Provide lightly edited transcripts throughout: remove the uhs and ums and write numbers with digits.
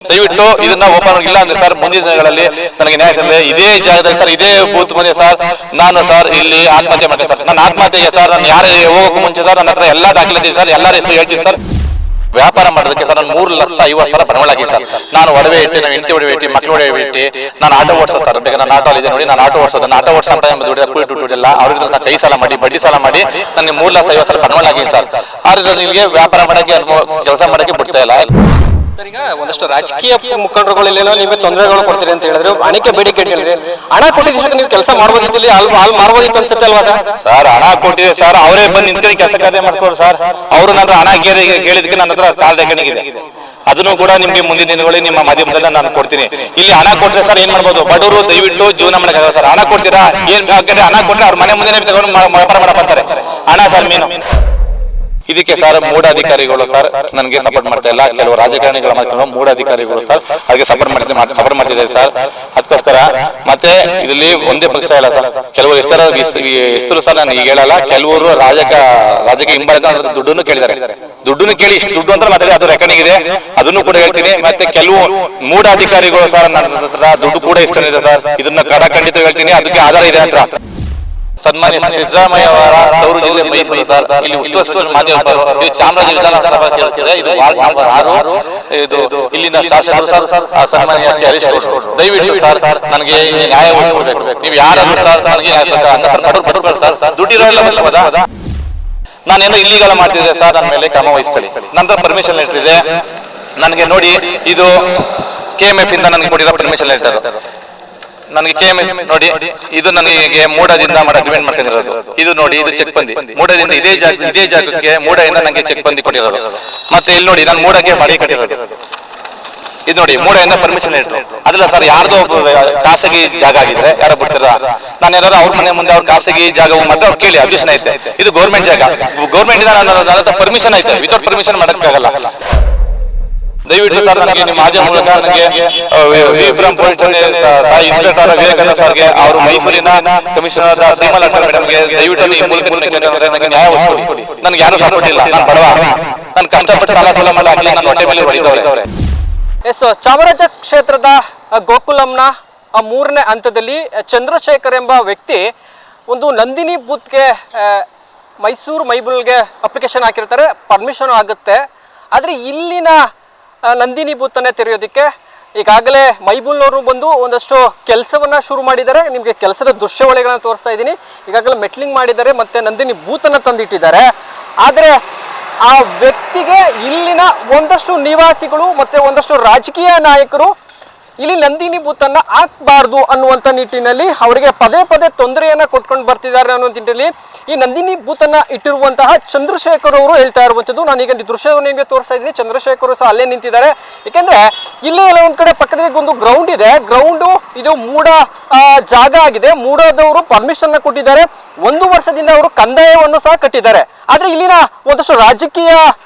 ದಯವಿಟ್ಟು ಇದನ್ನ ಓಪನ್ ಇಲ್ಲ ಅಂದ್ರೆ ಸರ್ ಮುಂದಿನ ದಿನಗಳಲ್ಲಿ ನನಗೆ ನ್ಯಾಯ ಸಿಗಲಿ. ಇದೇ ಜಾಗದಲ್ಲಿ ಸರ್ ಇದೇ ಬೂತ್ ಮುಂದೆ ಸರ್ ನಾನು ಸರ್ ಇಲ್ಲಿ ಆತ್ಮಹತ್ಯೆ ಮಾಡ್ತೀನಿ ಸರ್. ನನ್ನ ಆತ್ಮಹತ್ಯೆಗೆ ಸರ್ ನಾನು ಯಾರೇ ಹೋಗೋಕ್ಕೂ ಮುಂಚೆ ಸರ್ ನನ್ನ ಹತ್ರ ಎಲ್ಲ ದಾಖಲಾತಿ ಸರ್ ಎಲ್ಲರ ಹೆಸರು ಹೇಳ್ತೀನಿ ಸರ್. ವ್ಯಾಪಾರ ಮಾಡೋದಕ್ಕೆ ಸರ್ ನಾನು 3,50,000 ಬಂಡವಾಳ ಆಗಿದೆ ಸರ್. ನಾನು ಒಡವೆ ಇಟ್ಟು ನಾನು ಹೆಂಡತಿ ಒಡವೆ ಇಟ್ಟು ಮಕ್ಕಳು ಒಡವೆ ಇಟ್ಟು ನಾನು ಆಟೋ ಓಡಿಸೋದು ಸರ್. ಬೇಕಾದ್ರೆ ನಾನು ಆಟೋ ಇದೆ ನೋಡಿ, ನಾನು ಆಟೋ ಓಡಿಸೋದು ಆಟೋ ಓಡಿಸೋ ದುಡ್ಡಿಲ್ಲ ಅವ್ರಿಗೆ ಕೈ ಸಾಲ ಮಾಡಿ ಬಡ್ಡಿ ಸಾಲ ಮಾಡಿ ನನಗೆ 3,50,000 ಬಂಡವಾಳ ಆಗಿದೆ ಸರ್. ಆದ್ರೆ ನಿಮಗೆ ವ್ಯಾಪಾರ ಮಾಡೋಕ್ಕೆ ಕೆಲಸ ಮಾಡೋಕ್ಕೆ ಬಿಡ್ತಾ ಇಲ್ಲ. ಈಗ ಒಂದಷ್ಟು ರಾಜಕೀಯ ಮುಖಂಡರುಗಳಲ್ಲೇನೋ ನಿಮಗೆ ತೊಂದರೆಗಳು ಕೊಡ್ತೀರಿ ಅಂತ ಹೇಳಿದ್ರೆ ಹಣಕ್ಕೆ ಬೇಡಿಕೆ ಹೇಳಿದ್ರೆ ಹಣ ಕೊಟ್ಟಿದ್ದಕ್ಕೆ ನೀವು ಕೆಲಸ ಮಾಡ್ಬೋದಿತ್ತು, ಇಲ್ಲಿ ಅಲ್ಲಿ ಮಾಡ್ಬೋದಿತ್ತು ಅನ್ಸುತ್ತೆ ಅಲ್ವಾ ಸರ್? ಸರ್ ಹಣ ಕೊಟ್ಟಿದೆ ಸರ್, ಅವರೇ ಬಂದು ನಿಂತ್ಕೊಂಡು ಕೆಲಸ ಕಾರ್ಯ ಮಾಡ್ಕೊಡು ಸರ್. ಅವರು ನನ್ನ ಹಣ ಕೇಳಿದಕ್ಕೆ ನನ್ನ ಹತ್ರ ಕಾಲ್ ರೆಕನಿಗಿದೆ. ಅದನ್ನು ಕೂಡ ನಿಮ್ಗೆ ಮುಂದಿನ ದಿನಗಳಲ್ಲಿ ನಿಮ್ಮ ಮಾಧ್ಯಮದಲ್ಲಿ ನಾನು ಕೊಡ್ತೀನಿ. ಇಲ್ಲಿ ಹಣ ಕೊಟ್ಟರೆ ಸರ್ ಏನ್ ಮಾಡ್ಬೋದು, ಬಡವರು ದಯವಿಟ್ಟು ಜೀವನ ಮಾಡಕ್ಕಾಗಲ್ಲ ಸರ್. ಹಣ ಕೊಡ್ತೀರಾ ಏನ್ ಹಣ ಕೊಟ್ಟರೆ ಅವ್ರ ಮನೆ ಮುಂದೆ ತಗೊಂಡು ವ್ಯಾಪಾರ ಮಾಡಕ್ ಬರ್ತಾರೆ. ಹಣ ಸರ್ ಮೀನು. ಇದಕ್ಕೆ ಸರ್ ಮೂಢ ಅಧಿಕಾರಿಗಳು ಸರ್ ನನಗೆ ಸಪೋರ್ಟ್ ಮಾಡ್ತಾ ಇಲ್ಲ. ಕೆಲವು ರಾಜಕಾರಣಿಗಳ ಮೂಢ ಅಧಿಕಾರಿಗಳು ಸರ್ ಅದಕ್ಕೆ ಸಪೋರ್ಟ್ ಮಾಡ್ತಿದ್ದಾರೆ ಸರ್. ಅದಕ್ಕೋಸ್ಕರ ಮತ್ತೆ ಇದರಲ್ಲಿ ಒಂದೇ ಪಕ್ಷ ಇಲ್ಲ ಸರ್. ಕೆಲವು ಹೆಸರು ಸರ್ ನಾನು ಈಗ ಹೇಳಲ್ಲ. ಕೆಲವರು ರಾಜಕೀಯ ಹಿಂಬಾಲಕ ದುಡ್ಡನ್ನು ಕೇಳಿದ್ದಾರೆ. ದುಡ್ಡನ್ನು ಕೇಳಿ ಇಷ್ಟು ದುಡ್ಡು ಅಂತ ಮಾತಾಡಿ ಅದು ರೆಕಾರ್ಡಿಂಗ್ ಇದೆ, ಅದನ್ನು ಕೂಡ ಹೇಳ್ತೀನಿ. ಮತ್ತೆ ಕೆಲವು ಮೂಢ ಅಧಿಕಾರಿಗಳು ಸರ್ ನನ್ನ ಹತ್ರ ದುಡ್ಡು ಕೂಡ ಇಸ್ಕೊಂಡಿದೆ ಸರ್. ಇದನ್ನ ಖಂಡಿತ ಹೇಳ್ತೀನಿ, ಅದಕ್ಕೆ ಆಧಾರ ಇದೆ ಅಂತ. ಸನ್ಮಾನ್ಯ ಸಿದ್ದರಾಮಯ್ಯ ಅವರ ತವರು ಜಿಲ್ಲೆ ಮೈಸೂರು ಸರ್. ಇಲ್ಲಿ ಉಸ್ತುವಾರಿ ಮಾಧ್ಯಮರು ಇದು ಚಾಮರಾಜ ವಿಧಾನಸಭಾ ಸೇರುತ್ತಿದೆ. ಇದು ವಾರ್ಡ್ ನಂಬರ್ 6. ಇದು ಇಲ್ಲಿನ ಶಾಸಕರು ಸರ್ ಸನ್ಮಾನ್ಯ ಹರೀಶ್ ಗೌಡ್ರು ದಯವಿಟ್ಟು ಸರ್ ನನಗೆ ನ್ಯಾಯ ಒದಗಿಸಬೇಕು. ನೀವು ಯಾರಾದ್ರೂ ಸರ್ ನನಗೆ ಸರ್ ದುಡ್ಡಿರೋಲ್ಲ ಬರ್ಬೋದಾ? ನಾನೇನೋ ಇಲ್ಲಿಗೆಲ್ಲ ಮಾಡ್ತಿದ್ದೆ ಸರ್, ನನ್ನ ಮೇಲೆ ಕ್ರಮ ವಹಿಸ್ಕೊಳ್ಳಿ. ನಂತರ ಪರ್ಮಿಷನ್ ಲೆಟರ್ ಇದೆ ನನಗೆ ನೋಡಿ. ಇದು KMF ಇಂದ ನನಗೆ ಕೊಟ್ಟಿರೋ ಪರ್ಮಿಷನ್ ಲೆಟರ್. ನನಗೆ KMF ನೋಡಿ, ಇದು ನನಗೆ ಮೂಡದಿಂದ ಅಗ್ರಿಮೆಂಟ್ ಮಾಡ್ಕೊಂಡಿರೋದು. ಇದು ನೋಡಿ, ಇದು ಚೆಕ್ ಬಂದಿ ಮೂಡದಿಂದ ಇದೇ ಜಾಗಕ್ಕೆ ಮೂಡದಿಂದ ನನಗೆ ಚೆಕ್ ಬಂದಿ ಕೊಟ್ಟಿರೋದು. ಮತ್ತೆ ಇಲ್ಲಿ ನೋಡಿ ನಾನು ಮೂಡಕ್ಕೆ ಮಾಡಿ ಕಟ್ಟಿರೋದು. ಇದು ನೋಡಿ ಮೂಡದಿಂದ ಪರ್ಮಿಷನ್ ಇಟ್ಟು ಅದಲ್ಲ ಸರ್. ಯಾರ್ದೋ ಖಾಸಗಿ ಜಾಗ ಆಗಿದ್ರೆ ಯಾರೋ ಬಿಡ್ತಾರ, ನಾನು ಏನಾದ್ರು ಅವ್ರ ಮನೆ ಮುಂದೆ ಅವ್ರ ಖಾಸಗಿ ಜಾಗವು ಮತ್ತೆ ಅವ್ರು ಕೇಳಿ ಅಬ್ಜೆಕ್ಷನ್ ಐತೆ. ಇದು ಗೌರ್ಮೆಂಟ್ ಜಾಗ, ಗೌರ್ಮೆಂಟ್ ಇಂದ ನನ್ನ ಪರ್ಮಿಷನ್ ಐತೆ. ವಿತೌಟ್ ಪರ್ಮಿಷನ್ ಮಾಡೋಕ್ಕಾಗಲ್ಲ. ದಯವಿಟ್ಟು ಸರ್ ನನಗೆ ನಿಮ್ಮ ಮಾಧ್ಯಮ ಮೂಲಕ ನನಗೆ ವಿಪುರಂ ಪೊಲೀಸ್ ಠಾಣೆ ಇನ್ಸ್ಪೆಕ್ಟರ್ ವಿವೇಕಾನಂದ ಸರ್ಗೆ, ಅವರು ಮೈಸೂರಿನ ಕಮಿಷನರ್ ಶ್ರೀಮಲಾ ಮೇಡಮ್ಗೆ ದಯವಿಟ್ಟು ಈ ಮೂಲಕ ನನಗೆ ನ್ಯಾಯ ಒದಗಿಸಿಕೊಡಿ. ನನಗೆ ಯಾರು ಸಪೋರ್ಟ್ ಇಲ್ಲ, ನಾನು ಬಡವ, ನಾನು ಕಷ್ಟಪಟ್ಟು ಸಾಲ ಮಾಡಿ ನನ್ನ ಹೊಟ್ಟೆ ಮೇಲೆ ಹೊಡಿತವ್ರೆ. ಎಸ್, ಚಾಮರಾಜ ಕ್ಷೇತ್ರದ ಗೋಕುಲಂನ 3ನೇ ಹಂತದಲ್ಲಿ ಚಂದ್ರಶೇಖರ್ ಎಂಬ ವ್ಯಕ್ತಿ ಒಂದು ನಂದಿನಿ ಬೂತ್ಗೆ ಮೈಬುಲ್ಗೆ ಅಪ್ಲಿಕೇಶನ್ ಹಾಕಿರ್ತಾರೆ. ಪರ್ಮಿಷನ್ ಆಗುತ್ತೆ. ಆದರೆ ಇಲ್ಲಿನ ನಂದಿನಿ ಬೂತನ್ನೇ ತೆರೆಯೋದಕ್ಕೆ ಈಗಾಗಲೇ ಮೈಬುಲ್ನವರು ಬಂದು ಒಂದಷ್ಟು ಕೆಲಸವನ್ನು ಶುರು ಮಾಡಿದ್ದಾರೆ. ನಿಮಗೆ ಕೆಲಸದ ದೃಶ್ಯಾವಳಿಗಳನ್ನು ತೋರಿಸ್ತಾ ಇದ್ದೀನಿ. ಈಗಾಗಲೇ ಮೆಟ್ಲಿಂಗ್ ಮಾಡಿದ್ದಾರೆ ಮತ್ತು ನಂದಿನಿ ಬೂತನ್ನು ತಂದಿಟ್ಟಿದ್ದಾರೆ. ಆದರೆ ಆ ವ್ಯಕ್ತಿಗೆ ಇಲ್ಲಿನ ಒಂದಷ್ಟು ನಿವಾಸಿಗಳು ಮತ್ತು ಒಂದಷ್ಟು ರಾಜಕೀಯ ನಾಯಕರು ಇಲ್ಲಿ ನಂದಿನಿ ಬೂತನ್ನು ಹಾಕಬಾರ್ದು ಅನ್ನುವಂಥ ನಿಟ್ಟಿನಲ್ಲಿ ಅವರಿಗೆ ಪದೇ ತೊಂದರೆಯನ್ನು ಕೊಟ್ಕೊಂಡು ಬರ್ತಿದ್ದಾರೆ ಅನ್ನೋ ನಿಟ್ಟಿನಲ್ಲಿ ಈ ನಂದಿನಿ ಬೂತನ್ನು ಇಟ್ಟಿರುವಂತಹ ಚಂದ್ರಶೇಖರ್ ಅವರು ಹೇಳ್ತಾ ಇರುವಂಥದ್ದು. ನಾನೀಗ ದೃಶ್ಯವನ್ನು ನಿಮಗೆ ತೋರಿಸ್ತಾ ಇದ್ದೀನಿ. ಚಂದ್ರಶೇಖರ್ ಸಹ ಅಲ್ಲೇ ನಿಂತಿದ್ದಾರೆ. ಏಕೆಂದರೆ ಇಲ್ಲೇ ಎಲ್ಲ ಒಂದು ಕಡೆ ಪಕ್ಕದಲ್ಲಿ ಒಂದು ಗ್ರೌಂಡ್ ಇದೆ. ಗ್ರೌಂಡು ಇದು ಮೂಡ ಜಾಗ ಆಗಿದೆ. ಮೂಡದವರು ಪರ್ಮಿಷನ್ ಕೊಟ್ಟಿದ್ದಾರೆ. 1 ವರ್ಷದಿಂದ ಅವರು ಕಂದಾಯವನ್ನು ಸಹ ಕಟ್ಟಿದ್ದಾರೆ. ಆದರೆ ಇಲ್ಲಿನ ಒಂದಷ್ಟು ರಾಜಕೀಯ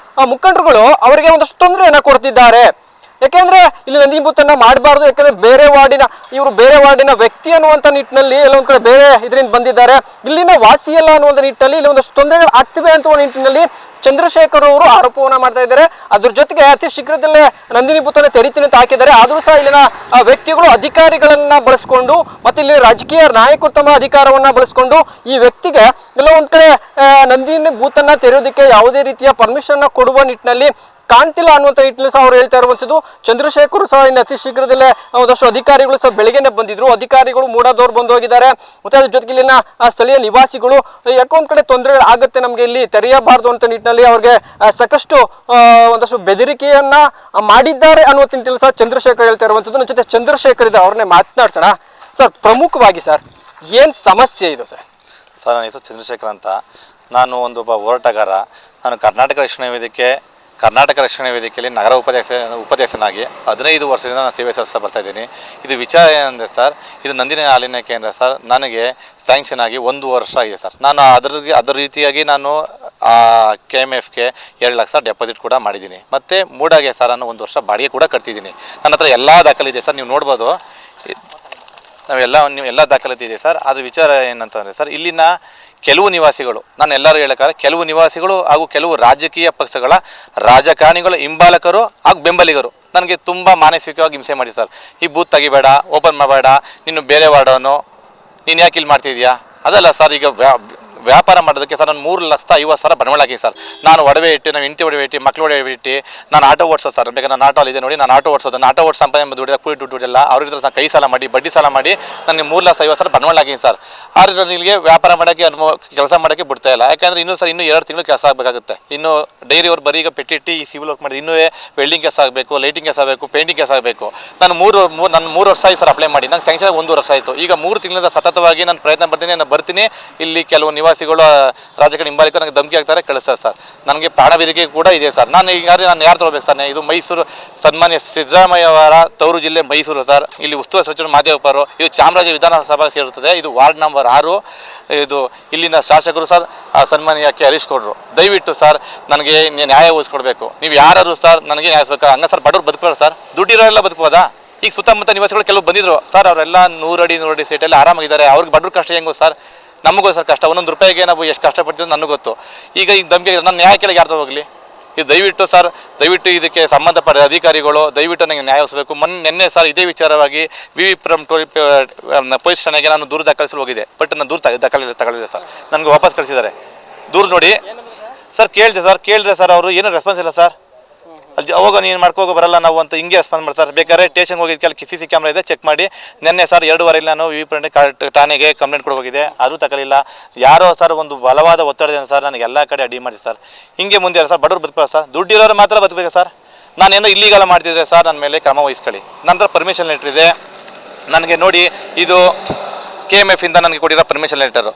ಮುಖಂಡರುಗಳು ಅವರಿಗೆ ಒಂದಷ್ಟು ತೊಂದರೆಯನ್ನು ಕೊಡ್ತಿದ್ದಾರೆ. ಯಾಕೆಂದ್ರೆ ಇಲ್ಲಿ ನಂದಿನಿ ಬೂತನ್ನು ಮಾಡಬಾರ್ದು, ಯಾಕಂದ್ರೆ ಇವರು ಬೇರೆ ವಾರ್ಡಿನ ವ್ಯಕ್ತಿ ಅನ್ನುವಂಥ ನಿಟ್ಟಿನಲ್ಲಿ ಎಲ್ಲ ಒಂದು ಕಡೆ ಬೇರೆ ಇದರಿಂದ ಬಂದಿದ್ದಾರೆ. ಇಲ್ಲಿನ ವಾಸಿಯಲ್ಲ ಅನ್ನುವಂಥ ನಿಟ್ಟಿನಲ್ಲಿ ಇಲ್ಲಿ ಒಂದಷ್ಟು ತೊಂದರೆಗಳು ಆಗ್ತಿವೆ ಅಂತ ಒಂದು ನಿಟ್ಟಿನಲ್ಲಿ ಚಂದ್ರಶೇಖರ್ ಅವರು ಆರೋಪವನ್ನು ಮಾಡ್ತಾ ಇದ್ದಾರೆ. ಅದ್ರ ಜೊತೆಗೆ ಅತಿ ಶೀಘ್ರದಲ್ಲೇ ನಂದಿನಿ ಬೂತನ್ನು ತೆರಿತೀನಿ ಅಂತ ಹಾಕಿದ್ದಾರೆ. ಆದರೂ ಸಹ ಇಲ್ಲಿನ ವ್ಯಕ್ತಿಗಳು ಅಧಿಕಾರಿಗಳನ್ನ ಬಳಸ್ಕೊಂಡು ಮತ್ತೆ ಇಲ್ಲಿ ರಾಜಕೀಯ ನಾಯಕರು ತಮ್ಮ ಅಧಿಕಾರವನ್ನು ಬಳಸ್ಕೊಂಡು ಈ ವ್ಯಕ್ತಿಗೆ ಎಲ್ಲ ಒಂದು ಕಡೆ ನಂದಿನಿ ಬೂತನ್ನು ತೆರೆಯೋದಕ್ಕೆ ಯಾವುದೇ ರೀತಿಯ ಪರ್ಮಿಷನ್ ಕೊಡುವ ನಿಟ್ಟಿನಲ್ಲಿ ಕಾಣ್ತಿಲ್ಲ ಅನ್ನುವಂಥ ನಿಟ್ಟಿನಲ್ಲಿ ಸಹ ಅವ್ರು ಹೇಳ್ತಾ ಇರುವಂಥದ್ದು. ಚಂದ್ರಶೇಖರ್ ಸಹ ಇನ್ನು ಅತಿ ಶೀಘ್ರದಲ್ಲೇ ಒಂದಷ್ಟು ಅಧಿಕಾರಿಗಳು ಸಹ ಬೆಳಗ್ಗೆನೆ ಬಂದಿದ್ರು. ಅಧಿಕಾರಿಗಳು ಮೂಡದವ್ರು ಬಂದು ಹೋಗಿದ್ದಾರೆ. ಮತ್ತು ಅದ್ರ ಜೊತೆಗೆ ಇಲ್ಲಿನ ಸ್ಥಳೀಯ ನಿವಾಸಿಗಳು ಯಾಕೊಂದು ಕಡೆ ತೊಂದರೆ ಆಗುತ್ತೆ, ನಮಗೆ ಇಲ್ಲಿ ತೆರೆಯಬಾರ್ದು ಅಂತ ನಿಟ್ಟಿನಲ್ಲಿ ಅವ್ರಿಗೆ ಸಾಕಷ್ಟು ಒಂದಷ್ಟು ಬೆದರಿಕೆಯನ್ನ ಮಾಡಿದ್ದಾರೆ ಅನ್ನುವಂಥ ನಿಟ್ಟಿನಲ್ಲಿ ಸಹ ಚಂದ್ರಶೇಖರ್ ಹೇಳ್ತಾ ಇರುವಂಥದ್ದು. ನನ್ನ ಜೊತೆ ಚಂದ್ರಶೇಖರ್ ಇದ್ದಾರೆ, ಅವ್ರನ್ನೇ ಮಾತನಾಡ್ಸೋಣ. ಸರ್, ಪ್ರಮುಖವಾಗಿ ಸರ್ ಏನು ಸಮಸ್ಯೆ ಇದು ಸರ್? ನನ್ನ ಹೆಸರು ಚಂದ್ರಶೇಖರ್ ಅಂತ. ನಾನು ಒಬ್ಬ ಹೋರಾಟಗಾರ. ನಾನು ಕರ್ನಾಟಕ ರಕ್ಷಣಾ ವೇದಿಕೆಯಲ್ಲಿ ನಗರ ಉಪಾಧ್ಯಕ್ಷನಾಗಿ 15 ವರ್ಷದಿಂದ ನಾನು ಸೇವೆ ಸಲ್ಲಿಸ್ತಾ ಬರ್ತಾ ಇದ್ದೀನಿ. ಇದು ವಿಚಾರ ಏನಂದರೆ ಸರ್, ಇದು ನಂದಿನಿ ಹಾಲಿನ ಕೇಂದ್ರ ಸರ್. ನನಗೆ ಸ್ಯಾಂಕ್ಷನ್ ಆಗಿ 1 ವರ್ಷ ಆಗಿದೆ ಸರ್. ನಾನು ಅದರ ರೀತಿಯಾಗಿ ನಾನು KMFಗೆ 2 ಲಕ್ಷ ಡೆಪಾಸಿಟ್ ಕೂಡ ಮಾಡಿದ್ದೀನಿ. ಮತ್ತು ಮೂಡಾಗೆ ಸರ್ ನಾನು 1 ವರ್ಷ ಬಾಡಿಗೆ ಕೂಡ ಕಟ್ತಿದ್ದೀನಿ. ನನ್ನ ಹತ್ರ ಎಲ್ಲ ದಾಖಲಿದೆ ಸರ್, ನೀವು ನೋಡ್ಬೋದು. ಎಲ್ಲ ದಾಖಲಾತಿ ಇದೆ ಸರ್. ಅದ್ರ ವಿಚಾರ ಏನಂತಂದರೆ ಸರ್, ಇಲ್ಲಿನ ಕೆಲವು ನಿವಾಸಿಗಳು, ನಾನು ಎಲ್ಲರೂ ಹೇಳಕ್ಕಾರೆ, ಕೆಲವು ನಿವಾಸಿಗಳು ಹಾಗೂ ಕೆಲವು ರಾಜಕೀಯ ಪಕ್ಷಗಳ ರಾಜಕಾರಣಿಗಳು ಹಿಂಬಾಲಕರು ಹಾಗೂ ಬೆಂಬಲಿಗರು ನನಗೆ ತುಂಬ ಮಾನಸಿಕವಾಗಿ ಹಿಂಸೆ ಮಾಡಿ ಸರ್. ಈ ಬೂತ್ ತೆಗಿಬೇಡ, ಓಪನ್ ಮಾಡಬೇಡ, ನೀನು ಬೇರೆ ವಾರ್ಡವನು, ನೀನು ಯಾಕೆ ಇಲ್ಲಿ ಮಾಡ್ತಿದ್ಯಾ? ಅದಲ್ಲ ಸರ್, ಈಗ ವ್ಯಾಪಾರ ಮಾಡೋದಕ್ಕೆ ಸರ್ ನಾನು 3,50,000 ಬಂಡವಾಳ ಹಾಕಿ ಸರ್. ನಾನು ಒಡವೆ ಇಟ್ಟು, ನಾನು ಇಂಟಿ ಒಡವೆ ಇಟ್ಟು, ಮಕ್ಳು ಒಡವೆ ಇಟ್ಟು, ನಾನು ಆಟೋ ಓಡಿಸೋದು ಸರ್. ಬೇಕಾದ್ರೆ ನಾನು ಆಟೋ ಇದೆ ನೋಡಿ, ನಾನು ಆಟೋ ಓಡಿಸೋದು, ನಾನು ಆಟೋ ಓಡಿಸೋ ಸಂಪಾದನೆ ದುಡ್ಡು ಕೂಲಿ ದುಡ್ಡಿಲ್ಲ. ಅವ್ರಿಗೆ ನಾನು ಕೈ ಸಾಲ ಮಾಡಿ, ಬಡ್ಡಿ ಸಾಲ ಮಾಡಿ ನನಗೆ 3,50,000 ಬಂಡವಾಳ ಹಾಕಿ ಸರ್. ಆದರೆ ನಾನು ಇಲ್ಲಿಗೆ ವ್ಯಾಪಾರ ಮಾಡೋಕ್ಕೆ ಕೆಲಸ ಮಾಡೋಕ್ಕೆ ಬಿಡ್ತಾ ಇಲ್ಲ. ಯಾಕಂದರೆ ಇನ್ನೂ 2 ತಿಂಗಳು ಕೆಲಸ ಆಗಬೇಕಾಗುತ್ತೆ. ಇನ್ನು ಡೈರಿ ಅವ್ರು ಬರೀ ಈಗ ಪೆಟ್ಟಿಟ್ಟು ಈ ಸಿವಿಲ್ ವರ್ಕ್ ಮಾಡಿ, ಇನ್ನೂ ವೆಲ್ಡಿಂಗ್ ಕೆಲಸ ಆಗಬೇಕು, ಲೈಟಿಂಗ್ ಕೆಲಸ ಆಗಬೇಕು, ಪೇಂಟಿಂಗ್ ಕೆಲಸ ಆಗಬೇಕು. ನಾನು 3 ವರ್ಷ ಆಯ್ತು ಸರ್ ಅಪ್ಲೈ ಮಾಡಿ. ನಂಗೆ ಸ್ಯಾಂಕ್ಷನ್ 1 ವರ್ಷ ಆಯಿತು. ಈಗ 3 ತಿಂಗಳಿಂದ ಸತತವಾಗಿ ನಾನು ಪ್ರಯತ್ನ ಪಡ್ತೀನಿ, ನಾನು ಬರ್ತೀನಿ. ಇಲ್ಲಿ ಕೆಲವು ನಿವಾಸಿಗಳು ರಾಜಕೀಯ ಹಿಂಬಾಲಿಕರು ನನಗೆ ಧಮಕಿ ಹಾಕ್ತಾರೆ, ಕಳಿಸ್ತಾರೆ ಸರ್. ನನಗೆ ಪ್ರಾಣ ಬೇಡಿಕೆ ಕೂಡ ಇದೆ ಸರ್. ನಾನು ಯಾರು ತಗೋಬೇಕು ಸರ್? ಇದು ಮೈಸೂರು ಸನ್ಮಾನ್ಯ ಸಿದ್ದರಾಮಯ್ಯ ಅವರ ತವರು ಜಿಲ್ಲೆ ಮೈಸೂರು ಸರ್. ಇಲ್ಲಿ ಉಸ್ತುವಾರಿ ಸಚಿವರು ಮಾದೇವಪ್ಪರು. ಇದು ಚಾಮರಾಜ ವಿಧಾನಸಭಾ ಸೇರುತ್ತದೆ. ಇದು ವಾರ್ಡ್ ನಂಬರ್ 6. ಇದು ಇಲ್ಲಿನ ಶಾಸಕರು ಸರ್, ಸನ್ಮಾನ್ಯ ಹರೀಶ್ ಗೌಡರು. ದಯವಿಟ್ಟು ಸರ್ ನನಗೆ ನ್ಯಾಯ ಒದಗಿಸ್ಕೊಡ್ಬೇಕು. ನೀವು ಯಾರು ಸರ್ ನನಗೆ ನ್ಯಾಯ ಬೇಕಾ? ಹಂಗ ಸರ್ ಬಡವ್ರು ಬದುಕೋರು ಸರ್, ದುಡ್ಡಿರೋರೆಲ್ಲ ಬದುಕೋದಾ? ಈಗ ಸುತ್ತಮುತ್ತ ನಿವಾಸಿಗಳು ಕೆಲವು ಬಂದಿದ್ರು ಸರ್, ಅವರೆಲ್ಲ 100 ಅಡಿ ಸೈಟೆಲ್ಲ ಆರಾಮಾಗಿದ್ದಾರೆ. ಅವ್ರಿಗೆ ಬಡವ್ರ ಕಷ್ಟ ಹೆಂಗೋ ಸರ್? ನಮಗೂ ಸರ್ ಕಷ್ಟ. 1 ರೂಪಾಯಿಗೆ ನಾವು ಎಷ್ಟು ಕಷ್ಟಪಡ್ತೀವಿ ನನಗೆ ಗೊತ್ತು. ಈಗ ಧಮಕಿ ನಾನು ನ್ಯಾಯ ಕೇಳಿ ಯಾರ್ದು ಹೋಗಲಿ? ಇದು ದಯವಿಟ್ಟು ಸರ್, ದಯವಿಟ್ಟು ಇದಕ್ಕೆ ಸಂಬಂಧಪಟ್ಟ ಅಧಿಕಾರಿಗಳು ದಯವಿಟ್ಟು ನನಗೆ ನ್ಯಾಯ ಒದಗಿಸಬೇಕು. ನಿನ್ನೆ ಸರ್ ಇದೇ ವಿಚಾರವಾಗಿ ವಿವಿ ಪೊಲೀಸ್ ಠಾಣೆಗೆ ನಾನು ದೂರು ದಾಖಲಿಸಲು ಹೋಗಿದೆ. ಬಟ್ ನಾನು ದೂರು ತಗೊಳ್ಳಿಲ್ಲ ಸರ್. ನನಗೆ ವಾಪಸ್ ಕಳಿಸಿದ್ದಾರೆ ದೂರು ನೋಡಿ ಸರ್. ಕೇಳಿದ್ರೆ ಸರ್ ಅವರು ಏನೂ ರೆಸ್ಪಾನ್ಸ್ ಇಲ್ಲ ಸರ್. ಅಲ್ಲಿ ಅವಾಗ ನೀನು ಮಾಡ್ಕೋಗೋ ಬರಲ್ಲ ನಾವು ಅಂತ ಹಿಂಗೆ ರೆಸ್ಪಾನ್ಸ್ ಮಾಡಿ ಸರ್. ಬೇಕಾದ್ರೆ ಸ್ಟೇಷನ್ಗೆ ಹೋಗಿದ್ದು ಕೆಲ CC ಕ್ಯಾಮ್ರಾ ಇದೆ, ಚೆಕ್ ಮಾಡಿ. ನಿನ್ನೆ ಸರ್ 2 ವಾರ ನಾನು ವಿವಿ ಠಾಣೆಗೆ ಕಂಪ್ಲೇಂಟ್ ಕೊಡ ಹೋಗಿದೆ, ಅದು ತಗೊಳ್ಳಿಲ್ಲ. ಯಾರೋ ಸರ್ ಒಂದು ಬಲವಾದ ಒತ್ತಡದಿಂದ ಸರ್ ನನಗೆ ಎಲ್ಲ ಕಡೆ ಅಡ್ಡಿ ಮಾಡಿ ಸರ್. ಹಿಂಗೆ ಮುಂದೆ ಸರ್ ಬಡವ್ರು ಬದುಕಲ್ಲ ಸರ್, ದುಡ್ಡಿರೋರು ಮಾತ್ರ ಬದುಕಬೇಕು ಸರ್. ನಾನೇನೋ ಇಲ್ಲಿಗೆಲ್ಲ ಮಾಡ್ತಿದ್ರೆ ಸರ್ ನನ್ನ ಮೇಲೆ ಕ್ರಮ ವಹಿಸ್ಕೊಳ್ಳಿ. ನಂತರ ಪರ್ಮಿಷನ್ ಲೆಟ್ರ್ ಇದೆ ನನಗೆ ನೋಡಿ. ಇದು KMF ಇಂದ ನನಗೆ ಕೊಟ್ಟಿರೋ ಪರ್ಮಿಷನ್ ಲೆಟರು.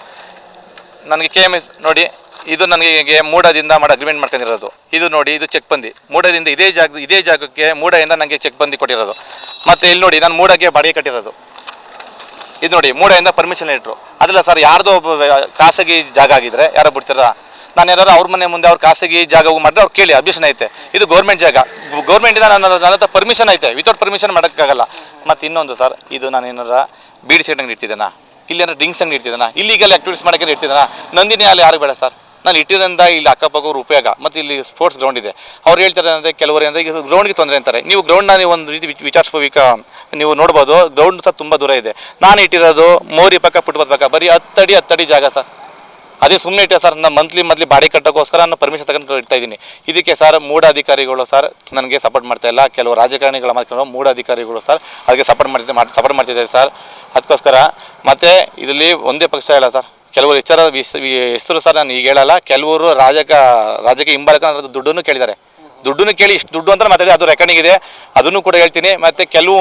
ನನಗೆ KMF ನೋಡಿ, ಇದು ನನಗೆ ಮೂಡದಿಂದ ಮಾಡಿ ಅಗ್ರಿಮೆಂಟ್ ಮಾಡ್ಕೊಂಡಿರೋದು. ಇದು ನೋಡಿ, ಇದು ಚೆಕ್ ಬಂದಿ ಮೂಡದಿಂದ ಇದೇ ಜಾಗಕ್ಕೆ ಮೂಡದಿಂದ ನನಗೆ ಚೆಕ್ ಬಂದಿ ಕೊಟ್ಟಿರೋದು. ಮತ್ತು ಇಲ್ಲಿ ನೋಡಿ, ನಾನು ಮೂಡಕ್ಕೆ ಬಾಡಿಗೆ ಕಟ್ಟಿರೋದು. ಇದು ನೋಡಿ, ಮೂಡದಿಂದ ಪರ್ಮಿಷನ್ ಲೆಟ್ರು. ಅದಲ್ಲ ಸರ್, ಯಾರ್ದೋ ಖಾಸಗಿ ಜಾಗ ಆಗಿದ್ರೆ ಯಾರೋ ಬಿಡ್ತೀರಾ? ನಾನು ಏನಾರು ಅವ್ರ ಮನೆ ಮುಂದೆ ಅವ್ರ ಖಾಸಗಿ ಜಾಗ ಮಾಡಿದ್ರೆ ಅವ್ರು ಕೇಳಿ, ಅಬ್ಜೆಕ್ಷನ್ ಐತೆ. ಇದು ಗೌರ್ಮೆಂಟ್ ಜಾಗ, ಗೌರ್ಮೆಂಟಿಂದ ನನ್ನ ಹತ್ರ ಪರ್ಮಿಷನ್ ಐತೆ. ವಿತೌಟ್ ಪರ್ಮಿಷನ್ ಮಾಡೋಕ್ಕಾಗಲ್ಲ. ಮತ್ತು ಇನ್ನೊಂದು ಸರ್, ಇದು ನಾನು ಏನಾರ ಬೀಡಿ ಸೈಡಂಗೆ ಇಡ್ತಿದ್ದಾನ, ಇಲ್ಲಿ ಏನಾರು ಡ್ರಿಂಕ್ಸ್ ಅಂಗಡಿ ಇಡ್ತಿದ್ದಾನ, ಇಲ್ಲಿಗೆಲ್ಲ ಆ್ಯಕ್ಟಿವಿಟೀಸ್ ಮಾಡೋಕ್ಕೆ ಇಡ್ತಿದ್ದಾನ? ನಂದಿನಿ ಅಲ್ಲಿ ಯಾರು ಬೇಡ ಸರ್. ನಾನು ಇಟ್ಟಿರೋದ್ರಿಂದ ಇಲ್ಲಿ ಅಕ್ಕಪಕ್ಕ ಉಪಯೋಗ. ಮತ್ತು ಇಲ್ಲಿ ಸ್ಪೋರ್ಟ್ಸ್ ಗ್ರೌಂಡ್ ಇದೆ. ಅವ್ರು ಹೇಳ್ತಾರೆ ಅಂದರೆ ಕೆಲವರು ಅಂದರೆ ಈಗ ಗ್ರೌಂಡ್ಗೆ ತೊಂದರೆ ಅಂತಾರೆ. ನೀವು ಗ್ರೌಂಡ್ನ ನೀವು ಒಂದು ರೀತಿ ವಿಚಾರಿಸ್ಕೋಬೇಕು. ನೀವು ನೋಡ್ಬೋದು ಗ್ರೌಂಡ್ ಸಹ ತುಂಬ ದೂರ ಇದೆ. ನಾನು ಇಟ್ಟಿರೋದು ಮೋರಿ ಪಕ್ಕ ಫುಟ್ಪಾತ್ ಪಕ್ಕ ಬರೀ 10 ಅಡಿ ಜಾಗ ಸರ್. ಅದೇ ಸುಮ್ಮನೆ ಇಟ್ಟೆ ಸರ್. ನಾನು ಮಂತ್ಲಿ ಬಾಡಿ ಕಟ್ಟೋಕ್ಕೋಸ್ಕರ ನಾನು ಪರ್ಮಿಷನ್ ತಗೊಂಡು ಇಡ್ತಾ ಇದ್ದೀನಿ. ಇದಕ್ಕೆ ಸರ್ ಮೂಢ ಅಧಿಕಾರಿಗಳು ಸರ್ ನನಗೆ ಸಪೋರ್ಟ್ ಮಾಡ್ತಾ ಇಲ್ಲ. ಕೆಲವು ರಾಜಕಾರಣಿಗಳ ಮಾತುಗಳು ಮೂಢ ಅಧಿಕಾರಿಗಳು ಸರ್ ಅದಕ್ಕೆ ಸಪೋರ್ಟ್ ಮಾಡ್ತಿದ್ದಾರೆ ಸರ್. ಅದಕ್ಕೋಸ್ಕರ ಮತ್ತು ಇದರಲ್ಲಿ ಒಂದೇ ಪಕ್ಷ ಇಲ್ಲ ಸರ್. ಕೆಲವರು ಹೆಸರು ಸರ್ ನಾನು ಈಗ ಹೇಳಲ್ಲ. ಕೆಲವರು ರಾಜಕೀಯ ಹಿಂಬಾಲಕ ದುಡ್ಡನ್ನು ಕೇಳಿದ್ದಾರೆ. ದುಡ್ಡನ್ನು ಕೇಳಿ ಇಷ್ಟು ದುಡ್ಡು ಅಂತ ಮಾತಾಡಿ, ಅದು ರೆಕಾರ್ಡಿಂಗ್ ಇದೆ, ಅದನ್ನು ಕೂಡ ಹೇಳ್ತೀನಿ. ಮತ್ತು ಕೆಲವು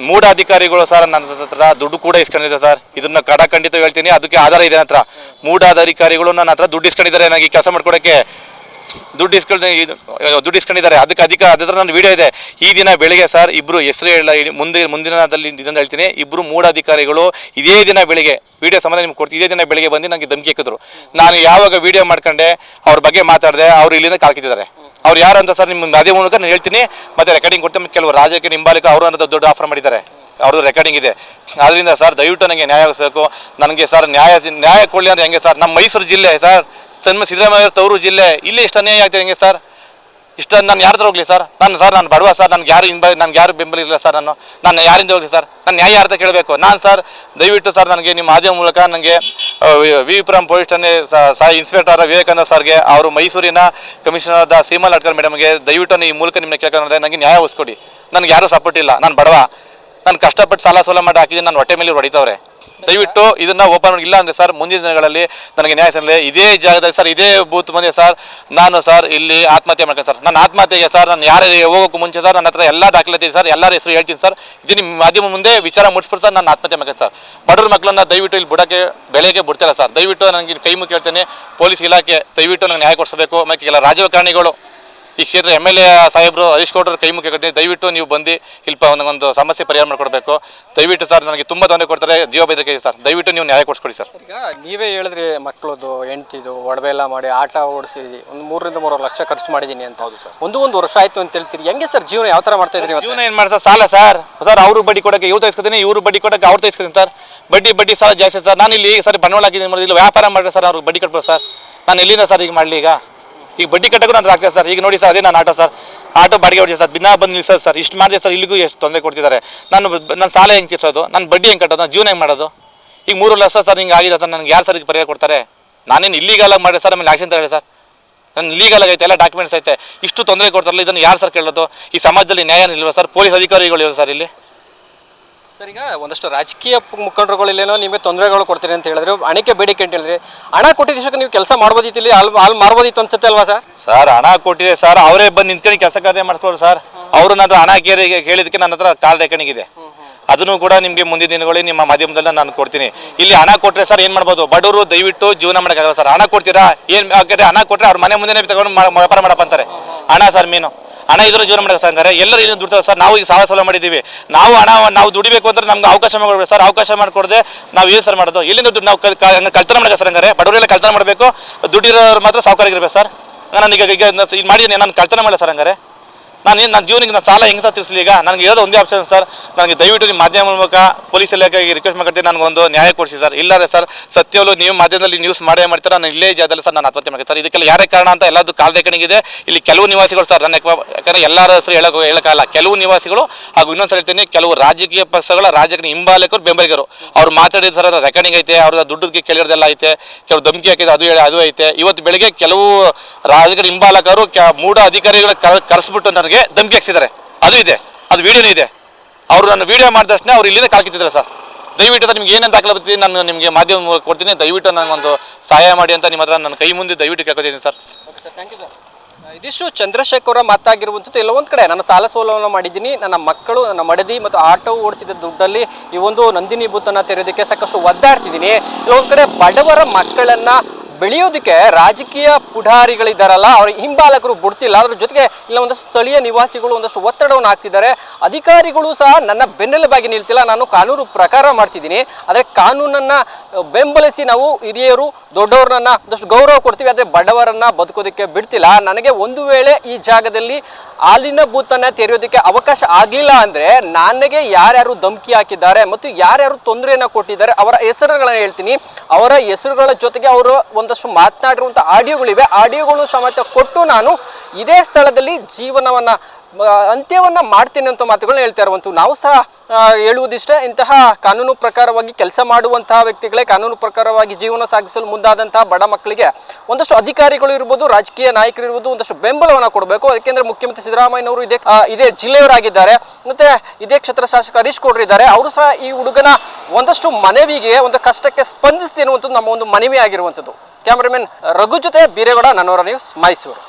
ಮೂಢ ಅಧಿಕಾರಿಗಳು ಸರ್ ನನ್ನ ಹತ್ರ ದುಡ್ಡು ಕೂಡ ಇಸ್ಕೊಂಡಿದ್ದಾರೆ ಸರ್. ಇದನ್ನು ಖಂಡಿತ ಹೇಳ್ತೀನಿ, ಅದಕ್ಕೆ ಆಧಾರ ಇದೆ ನನ್ನ ಹತ್ರ. ಮೂಢ ಅಧಿಕಾರಿಗಳು ನನ್ನ ಹತ್ರ ದುಡ್ಡು ಇಸ್ಕೊಂಡಿದ್ದಾರೆ, ನನಗೆ ಕೆಲಸ ಮಾಡ್ಕೊಡೋಕ್ಕೆ ದುಡ್ಡು ಇಸ್ಕೊಂಡಿದ್ದಾರೆ. ಅದಕ್ಕೆ ಅದರ ನನ್ನ ವಿಡಿಯೋ ಇದೆ. ಈ ದಿನ ಬೆಳಿಗ್ಗೆ ಸರ್ ಇಬ್ಬರು ಹೆಸರು ಹೇಳ ಮುಂದಿನದಲ್ಲಿ ಇದನ್ನು ಹೇಳ್ತೀನಿ. ಇಬ್ಬರು ಮೂಢ ಅಧಿಕಾರಿಗಳು ಇದೇ ದಿನ ಬೆಳಿಗ್ಗೆ ವಿಡಿಯೋ ಸಂಬಂಧ ನಿಮ್ಗೆ ಕೊಡ್ತೀನಿ. ಇದೇ ದಿನ ಬೆಳಿಗ್ಗೆ ಬಂದು ನನಗೆ ಧಮಕಿ ಹಾಕಿದ್ರು. ನಾನು ಯಾವಾಗ ವಿಡಿಯೋ ಮಾಡ್ಕೊಂಡೆ ಅವ್ರ ಬಗ್ಗೆ ಮಾತಾಡಿದೆ, ಅವ್ರು ಇಲ್ಲಿಂದ ಕಾಲ್ಕಿದ್ದಾರೆ. ಅವ್ರು ಯಾರು ಅಂತ ಸರ್ ನಿಮ್ಮ ಅದೇ ಮೂಲಕ ನಾನು ಹೇಳ್ತೀನಿ. ಮತ್ತು ರೆಕಾರ್ಡಿಂಗ್ ಕೊಟ್ಟು ಮತ್ತು ಕೆಲವು ರಾಜಕೀಯ ಹಿಂಬಾಲಿಕ ಅವರು ಅಂತ ದೊಡ್ಡ ಆಫರ್ ಮಾಡಿದ್ದಾರೆ, ಅವ್ರದ್ದು ರೆಕಾರ್ಡಿಂಗ್ ಇದೆ. ಆದ್ದರಿಂದ ಸರ್ ದಯವಿಟ್ಟು ನನಗೆ ನ್ಯಾಯ ಒದಗಿಸಬೇಕು. ನನಗೆ ಸರ್ ನ್ಯಾಯ ಕೊಡಲಿ ಅಂದರೆ ಹೆಂಗೆ ಸರ್? ನಮ್ಮ ಮೈಸೂರು ಜಿಲ್ಲೆ ಸರ್, ಸಿದ್ದರಾಮಯ್ಯ ತವರು ಜಿಲ್ಲೆ, ಇಲ್ಲಿ ಇಷ್ಟು ಅನ್ಯಾಯ ಆಗ್ತದೆ ಹೆಂಗೆ ಸರ್? ಇಷ್ಟೊಂದು ನಾನು ಯಾರ್ದು ಹೋಗಲಿ ಸರ್? ನಾನು ಬಡವ ಸರ್, ನನಗೆ ಯಾರು ಬೆಂಬಲ ಇಲ್ಲ ಸರ್. ನಾನು ಯಾರಿಂದ ಹೋಗಲಿ ಸರ್? ನಾನು ನ್ಯಾಯ ಯಾರ್ದ ಕೇಳಬೇಕು ನಾನು ಸರ್? ದಯವಿಟ್ಟು ಸರ್ ನನಗೆ ನಿಮ್ಮ ಮಾಧ್ಯಮ ಮೂಲಕ ನನಗೆ ವಿವಿ ಪೊಲೀಸ್ ಠಾಣೆ ಇನ್ಸ್ಪೆಕ್ಟರ್ ವಿವೇಕಾನಂದ ಸರ್ಗೆ, ಅವರು ಮೈಸೂರಿನ ಕಮಿಷನರ್ ಸೀಮಾ ಲಾಟ್ಕರ್ ಮೇಡಮ್ಗೆ ದಯವಿಟ್ಟು ಈ ಮೂಲಕ ನಿಮ್ಮನ್ನ ಕೇಳ್ಕೊಂಡ್ರೆ ನನಗೆ ನ್ಯಾಯ ಒದಗಿಸ್ಕೊಡಿ. ನನಗೆ ಯಾರೂ ಸಪೋರ್ಟ್ ಇಲ್ಲ, ನಾನು ಬಡವ, ನಾನು ಕಷ್ಟಪಟ್ಟು ಸಾಲ ಮಾಡಿ ಹಾಕಿದ್ದೀನಿ, ನಾನು ಹೊಟ್ಟೆ ಮೇಲೆ ಹೊಡಿತವ್ರೆ. ದಯವಿಟ್ಟು ಇದನ್ನು ಓಪನ್ ಇಲ್ಲ ಅಂದರೆ ಸರ್ ಮುಂದಿನ ದಿನಗಳಲ್ಲಿ ನನಗೆ ನ್ಯಾಯ ಸಿಗಲಿ. ಇದೇ ಜಾಗದಲ್ಲಿ ಸರ್, ಇದೇ ಬೂತ್ ಬಂದೆ ಸರ್ ನಾನು ಸರ್ ಇಲ್ಲಿ ಆತ್ಮಹತ್ಯೆ ಮಾಡ್ತೀನಿ ಸರ್. ನನ್ನ ಆತ್ಮಹತ್ಯೆಗೆ ಸರ್ ನಾನು ಯಾರು ಹೋಗೋಕ್ಕೂ ಮುಂಚೆ ಸರ್ ನನ್ನ ಹತ್ರ ಎಲ್ಲ ದಾಖಲಾತಿ ಸರ್, ಎಲ್ಲರ ಹೆಸರು ಹೇಳ್ತೀನಿ ಸರ್. ಇದು ನಿಮ್ಮ ಮಾಧ್ಯಮ ಮುಂದೆ ವಿಚಾರ ಮುಟ್ಸ್ಬಿಟ್ಟು ಸರ್ ನಾನು ಆತ್ಮಹತ್ಯೆ ಮಾಡ್ತೀನಿ ಸರ್. ಬಡವ್ರ ಮಕ್ಕಳನ್ನ ದಯವಿಟ್ಟು ಇಲ್ಲಿ ಬೆಲೆಗೆ ಬಿಡ್ತಾರ ಸರ್. ದಯವಿಟ್ಟು ನನಗೆ ಕೈ ಮುಗಿ ಹೇಳ್ತೇನೆ, ಪೊಲೀಸ್ ಇಲಾಖೆ ದಯವಿಟ್ಟು ನನಗೆ ನ್ಯಾಯ ಕೊಡಿಸಬೇಕು. ಮತ್ತು ಕೆಲ ರಾಜಕಾರಣಿಗಳು ಈ ಕ್ಷೇತ್ರ MLA ಸಾಹೇಬರು ಹರೀಶ್ ಗೌಡರು ಕೈ ಮುಗಿ ಹೇಳ್ತೀನಿ, ದಯವಿಟ್ಟು ನೀವು ಬಂದು ಇಲ್ಲಿ ಒಂದು ಸಮಸ್ಯೆ ಪರಿಹಾರ ಮಾಡಿಕೊಡ್ಬೇಕು. ದಯವಿಟ್ಟು ಸರ್ ನನಗೆ ತುಂಬ ತೊಂದರೆ ಕೊಡ್ತಾರೆ, ಜೀವ ಬೆದರಿಕೆ ಇದೆ ಸರ್. ದಯವಿಟ್ಟು ನೀವು ನ್ಯಾಯ ಕೊಡಿಸ್ಕೊಡಿ ಸರ್. ಈಗ ನೀವೇ ಹೇಳಿದ್ರಿ ಮಕ್ಕಳದು ಹೆಂಡ್ತಿದು ಒಡವೆ ಎಲ್ಲ ಮಾಡಿ ಆಟ ಓಡಿಸಿ ಒಂದು 3-3 ಲಕ್ಷ ಖರ್ಚು ಮಾಡಿದ್ದೀನಿ ಅಂತ. ಹೌದು ಸರ್. ಒಂದು ವರ್ಷ ಆಯ್ತು ಅಂತ ಹೇಳ್ತೀರಿ, ಹೆಂಗೆ ಸರ್ ಜೀವನ ಯಾವ ಥರ ಮಾಡ್ತಾ ಇದ್ರಿ? ಜೀವನ ಏನು ಮಾಡಿ ಸರ್? ಸಾಲ ಸರ್. ಅವರು ಬಡ್ಡಿ ಕೊಡೋಕ್ಕೆ ಇವ್ರು ತೈಸ್ಕೊತೀನಿ, ಇವರು ಬಡ್ಡಿ ಕೊಡೋಕ್ಕೆ ಅವ್ರು ತೈಸ್ಕೊತೀನಿ ಸರ್. ಬಡ್ಡಿ ಸಾಲ ಜಾಸ್ತಿ ಸರ್. ನಾನು ಇಲ್ಲಿ ಸರ್ ಬಂಡವಾಳ ಹಾಕಿದ್ದೀನಿ, ಇಲ್ಲಿ ವ್ಯಾಪಾರ ಮಾಡಿದ್ರೆ ಸರ್ ಅವ್ರಿಗೆ ಬಡ್ಡಿ ಕಟ್ಬೋದು ಸರ್. ನಾನು ಎಲ್ಲಿಂದ ಸರ್ ಈಗ ಮಾಡಲಿ? ಈಗ ಬಡ್ಡಿ ಕಟ್ಟೋಕ್ಕೂ ನಾನು ಆಗ್ತದೆ ಸರ್. ಈಗ ನೋಡಿ ಸರ್, ಅದೇ ನಾನು ಆಟೋ ಸರ್, ಆಟೋ ಬಾಡಿಗೆ ಹೊಡಿದೆ ಸರ್, ದಿನ ಬಂದು ನಿಲ್ಸೋದು ಸರ್, ಇಷ್ಟು ಮಾಡಿದೆ ಸರ್, ಇಲ್ಲಿಗೂ ಎಷ್ಟು ತೊಂದರೆ ಕೊಡ್ತಿದ್ದಾರೆ. ನನ್ನ ಸಾಲ ಹೆಂಗೆ ತೀರ್ಸೋದು, ನನ್ನ ಬಡ್ಡಿ ಹೆಂಗೆ ಕಟ್ಟೋದು, ಜೀವನ ಹೆಂಗೆ ಮಾಡೋದು? ಈಗ 3 ಲಕ್ಷ ಸರ್ ಹಿಂಗೆ ಆಗಿದೆ ಸರ್, ನನಗೆ ಯಾರು ಸರ್ ಪರಿಹಾರ ಕೊಡ್ತಾರೆ? ನಾನೇನು ಇಲ್ಲಿಗಾಲಾಗಿ ಮಾಡಿದೆ ಸರ್, ಆಮೇಲೆ ಆಕ್ಷನ್ ತಗೊಳ್ಳಿ ಸರ್, ನನ್ನ ಲೀಗಲ್ ಐತೆ, ಎಲ್ಲ ಡಾಕ್ಯುಮೆಂಟ್ಸ್ ಐತೆ, ಇಷ್ಟು ತೊಂದರೆ ಕೊಡ್ತಾರಲ್ಲ, ಇದನ್ನು ಯಾರು ಸರ್ ಕೇಳೋದು? ಈ ಸಮಾಜದಲ್ಲಿ ನ್ಯಾಯ ನಿಲ್ವ ಸರ್? ಪೊಲೀಸ್ ಅಧಿಕಾರಿಗಳು ಸರ್ ಇಲ್ಲಿ. ಸರ್ ಈಗ ಒಂದಷ್ಟು ರಾಜಕೀಯ ಮುಖಂಡರುಗಳಲ್ಲೇನೋ ನಿಮಗೆ ತೊಂದರೆಗಳು ಕೊಡ್ತೀರಿ ಅಂತ ಹೇಳಿದ್ರೆ, ಹಣಕ್ಕೆ ಬೇಡಿಕೆ ಅಂತ ಹೇಳಿದ್ರೆ, ಹಣ ಕೊಟ್ಟಿದ್ದಕ್ಕೆ ನೀವು ಕೆಲಸ ಮಾಡ್ಬೋದಿತ್ತು, ಇಲ್ಲಿ ಅಲ್ಲಿ ಮಾರ್ಬೋದಿತ್ತು ಅನ್ಸುತ್ತೆ ಅಲ್ವಾ ಸರ್? ಸರ್ ಹಣ ಕೊಟ್ಟಿದೆ ಸರ್, ಅವರೇ ಬಂದು ನಿಂತ್ಕೊಂಡು ಕೆಲಸ ಕಾರ್ಯ ಮಾಡ್ಕೊಳ್ಳಿ ಸರ್. ಅವರು ನನ್ನ ಹತ್ರ ಹಣ ಕೇಳಿದಕ್ಕೆ ನನ್ನ ಹತ್ರ ಕಾಲ್ ರೆಕಾರ್ಡಿಂಗ್ ಇದೆ. ಅದನ್ನು ಕೂಡ ನಿಮಗೆ ಮುಂದಿನ ದಿನಗಳಲ್ಲಿ ನಿಮ್ಮ ಮಾಧ್ಯಮದಲ್ಲಿ ನಾನು ಕೊಡ್ತೀನಿ. ಇಲ್ಲಿ ಹಣ ಕೊಟ್ಟರೆ ಸರ್ ಏನು ಮಾಡ್ಬೋದು? ಬಡವರು ದಯವಿಟ್ಟು ಜೀವನ ಮಾಡೋಕ್ಕಾಗಲ್ಲ ಸರ್. ಹಣ ಕೊಡ್ತೀರಾ ಏನು? ಹಣ ಕೊಟ್ಟರೆ ಅವ್ರ ಮನೆ ಮುಂದೆ ತಗೊಂಡು ವ್ಯಾಪಾರ ಮಾಡಪ್ಪ ಅಂತಾರೆ. ಹಣ ಸರ್ ಮೇನು, ಹಣ ಇದ್ರೂ ಜೀವನ ಮಾಡೋಕೆ ಸರ್. ಹಂಗಾರೆ ಎಲ್ಲರೂ ಏನು ದುಡ್ತಾರೆ ಸರ್? ನಾವು ಈಗ ಸಾಲ ಮಾಡಿದ್ದೀವಿ, ನಾವು ಹಣ ನಾವು ದುಡಿಬೇಕು ಅಂದ್ರೆ ನಮ್ಗೆ ಅವಕಾಶ ಮಾಡಿಕೊಡ್ಬೇಕು ಸರ್. ಅವಕಾಶ ಮಾಡಿಕೊಡದೆ ನಾವು ಏನು ಸರ್ ಮಾಡೋದು? ಎಲ್ಲಿಂದ ದುಡ್ಡು ನಾವು ಕಳ್ತನ ಮಾಡೋಕೆ ಸರ್? ಹಂಗಾರೆ ಬಡವರೆಲ್ಲ ಕಳ್ತನ ಮಾಡಬೇಕು, ದುಡ್ಡಿರೋರು ಮಾತ್ರ ಸಾವುಕಾರಿಗಿರ್ಬೇಕು ಸರ್. ನಾನು ಈಗ ಈಗ ಮಾಡಿದ್ದೀನಿ, ನಾನು ಕಳ್ತನ ಮಾಡಲ್ಲ ಸರ್. ಹಂಗಾರೆ ನನ್ನ ಜೀವನಿಗೆ ನಾನು ಸಾಲ ಹೆಂಗೆ ಸರ್ ತಿರ್ಸಲಿ? ಈಗ ನನಗೆ ಹೇಳೋದು ಒಂದೇ ಆಪ್ಷನ್ ಸರ್, ನನಗೆ ದಯವಿಟ್ಟು ನಿಮ್ಮ ಮಾಧ್ಯಮ ಮೂಲಕ ಪೊಲೀಸ್ ಇಲಾಖೆಗೆ ರಿಕ್ವೆಸ್ಟ್ ಮಾಡ್ತೀನಿ, ನನಗೊಂದು ನ್ಯಾಯ ಕೊಡಿಸಿ ಸರ್. ಇಲ್ಲಾರೆ ಸರ್ ಸತ್ಯವಲ್ಲೂ ನೀವು ಮಾಧ್ಯಮದಲ್ಲಿ ನ್ಯೂಸ್ ಮಾಡ್ತಾರೆ, ನಾನು ಇಲ್ಲೇ ಜಾಗದಲ್ಲಿ ಸರ್ ನಾನು ಆತ್ಮಹತ್ಯೆ ಮಾಡ್ತೀನಿ ಸರ್. ಇದಕ್ಕೆಲ್ಲ ಯಾರೇ ಕಾರಣ ಅಂತ ಎಲ್ಲದು ಕಾಲ್ ರೆಕಾರ್ಡಿಂಗ್. ಇಲ್ಲಿ ಕೆಲವು ನಿವಾಸಿಗಳು ಸರ್, ನನ್ನ ಯಾಕಂದರೆ ಎಲ್ಲರ ಹೆಸರು ಹೇಳೋಕ್ಕಾಗಲ್ಲ. ಕೆಲವು ನಿವಾಸಿಗಳು ಹಾಗೂ ಇನ್ನೊಂದು ಹೇಳ್ತೀನಿ, ಕೆಲವು ರಾಜಕೀಯ ಪಕ್ಷಗಳ ರಾಜಕೀಯ ಹಿಂಬಾಲಕರು ಬೆಂಬಲಿಗರು ಅವ್ರು ಮಾತಾಡಿದ ಸರ್ ರೆಕಾರ್ಡಿಂಗ್ ಐತೆ, ಅವ್ರ ದುಡ್ಡಿಗೆ ಕೇಳಿರೋದೆಲ್ಲ ಐತೆ, ಕೆಲವು ಧಮಕಿ ಹಾಕಿದೆ ಅದು ಐತೆ. ಇವತ್ತು ಬೆಳಗ್ಗೆ ಕೆಲವು ರಾಜಕೀಯ ಹಿಂಬಾಲಕರು ಮೂಢ ಅಧಿಕಾರಿಗಳ ಕರೆಸ್ಬಿಟ್ಟು ನನಗೆ ಧಮಕಿ ಹಾಕ್ಸಿದ್ದಾರೆ, ಅದು ಇದೆ, ಅದು ವಿಡಿಯೋನೇ ಇದೆ. ಅವರು ನನ್ನ ವಿಡಿಯೋ ಮಾಡಿದ ತಕ್ಷಣ ಅವ್ರು ಇಲ್ಲಿಂದ ಕಾಲ್ಕಿತ್ತಿದ್ದಾರೆ ಸರ್. ದಯವಿಟ್ಟು ಸರ್ ನಿಮ್ಗೆ ಏನಂತ ದಾಖಲೆ ಬರ್ತೀನಿ, ನಾನು ನಿಮಗೆ ಮಾಧ್ಯಮ ಕೊಡ್ತೀನಿ, ದಯವಿಟ್ಟು ನನಗೊಂದು ಸಹಾಯ ಮಾಡಿ ಅಂತ ನಿಮ್ಮ ಹತ್ರ ನನ್ನ ಕೈ ಮುಂದೆ ದಯವಿಟ್ಟು ಕೇಳ್ಕೊತೀನಿ sir. Okay sir, thank you sir. ಇದಿಷ್ಟು ಚಂದ್ರಶೇಖರ್ ಅವರ ಮಾತಾಗಿರುವಂಥದ್ದು. ಎಲ್ಲೊಂದು ಕಡೆ ನನ್ನ ಸಾಲ ಸೋಲವನ್ನು ಮಾಡಿದ್ದೀನಿ, ನನ್ನ ಮಕ್ಕಳು, ನನ್ನ ಮಡದಿ ಮತ್ತು ಆಟೋ ಓಡಿಸಿದ ದುಡ್ಡಲ್ಲಿ ಈ ಒಂದು ನಂದಿನಿ ಬೂತನ್ನು ತೆರೆಯೋದಕ್ಕೆ ಸಾಕಷ್ಟು ಒದ್ದಾಡ್ತಿದ್ದೀನಿ. ಇಲ್ಲೊಂದು ಕಡೆ ಬಡವರ ಮಕ್ಕಳನ್ನು ಬೆಳೆಯೋದಕ್ಕೆ ರಾಜಕೀಯ ಪುಢಾರಿಗಳಿದ್ದಾರಲ್ಲ, ಅವ್ರ ಹಿಂಬಾಲಕರು ಬಿಡ್ತಿಲ್ಲ. ಅದ್ರ ಜೊತೆಗೆ ಇಲ್ಲ ಒಂದಷ್ಟು ಸ್ಥಳೀಯ ನಿವಾಸಿಗಳು ಒಂದಷ್ಟು ಒತ್ತಡವನ್ನು ಹಾಕ್ತಿದ್ದಾರೆ. ಅಧಿಕಾರಿಗಳು ಸಹ ನನ್ನ ಬೆನ್ನೆಲುಬಾಗಿ ನಿಲ್ತಿಲ್ಲ, ನಾನು ಕಾನೂನು ಪ್ರಕಾರ ಮಾಡ್ತಿದ್ದೀನಿ, ಆದರೆ ಕಾನೂನನ್ನು ಬೆಂಬಲಿಸಿ ನಾವು ಹಿರಿಯರು ದೊಡ್ಡವ್ರನ್ನ ಒಂದಷ್ಟು ಗೌರವ ಕೊಡ್ತೀವಿ, ಆದರೆ ಬಡವರನ್ನು ಬದುಕೋದಕ್ಕೆ ಬಿಡ್ತಿಲ್ಲ. ನನಗೆ ಒಂದು ವೇಳೆ ಈ ಜಾಗದಲ್ಲಿ ಹಾಲಿನ ಬೂತನ್ನು ತೆರೆಯೋದಕ್ಕೆ ಅವಕಾಶ ಆಗಲಿಲ್ಲ ಅಂದರೆ ನನಗೆ ಯಾರ್ಯಾರು ಧಮಕಿ ಹಾಕಿದ್ದಾರೆ ಮತ್ತು ಯಾರ್ಯಾರು ತೊಂದರೆಯನ್ನು ಕೊಟ್ಟಿದ್ದಾರೆ ಅವರ ಹೆಸರುಗಳನ್ನು ಹೇಳ್ತೀನಿ. ಅವರ ಹೆಸರುಗಳ ಜೊತೆಗೆ ಅವರು ಒಂದಷ್ಟು ಮಾತನಾಡಿರುವಂಥ ಆಡಿಯೋಗಳಿವೆ, ಆಡಿಯೋಗಳು ಸಮೇತ ಕೊಟ್ಟು ನಾನು ಇದೇ ಸ್ಥಳದಲ್ಲಿ ಜೀವನವನ್ನು ಅಂತ್ಯವನ್ನು ಮಾಡ್ತೀನಿ ಅಂತ ಮಾತುಗಳನ್ನ ಹೇಳ್ತಾ ಇರುವಂಥ. ನಾವು ಸಹ ಹೇಳುವುದಿಷ್ಟೇ, ಇಂತಹ ಕಾನೂನು ಪ್ರಕಾರವಾಗಿ ಕೆಲಸ ಮಾಡುವಂತಹ ವ್ಯಕ್ತಿಗಳೇ ಕಾನೂನು ಪ್ರಕಾರವಾಗಿ ಜೀವನ ಸಾಗಿಸಲು ಮುಂದಾದಂತಹ ಬಡ ಮಕ್ಕಳಿಗೆ ಒಂದಷ್ಟು ಅಧಿಕಾರಿಗಳು ಇರ್ಬೋದು, ರಾಜಕೀಯ ನಾಯಕರು ಇರ್ಬೋದು, ಒಂದಷ್ಟು ಬೆಂಬಲವನ್ನು ಕೊಡಬೇಕು. ಯಾಕೆಂದರೆ ಮುಖ್ಯಮಂತ್ರಿ ಸಿದ್ದರಾಮಯ್ಯನವರು ಇದೇ ಜಿಲ್ಲೆಯವರಾಗಿದ್ದಾರೆ, ಮತ್ತು ಇದೇ ಕ್ಷೇತ್ರ ಶಾಸಕ ಹರೀಶ್ ಗೌಡ್ರು ಇದ್ದಾರೆ. ಅವರು ಸಹ ಈ ಹುಡುಗನ ಒಂದಷ್ಟು ಮನವಿಗೆ, ಒಂದು ಕಷ್ಟಕ್ಕೆ ಸ್ಪಂದಿಸ್ತೀನಿ ಅನ್ನುವಂಥದ್ದು ನಮ್ಮ ಒಂದು ಮನವಿ ಆಗಿರುವಂಥದ್ದು. ಕ್ಯಾಮ್ರಾಮನ್ ರಘು ಜೊತೆ ಬೀರೇಗೌಡ, ನನ್ನವರ ನ್ಯೂಸ್, ಮೈಸೂರು.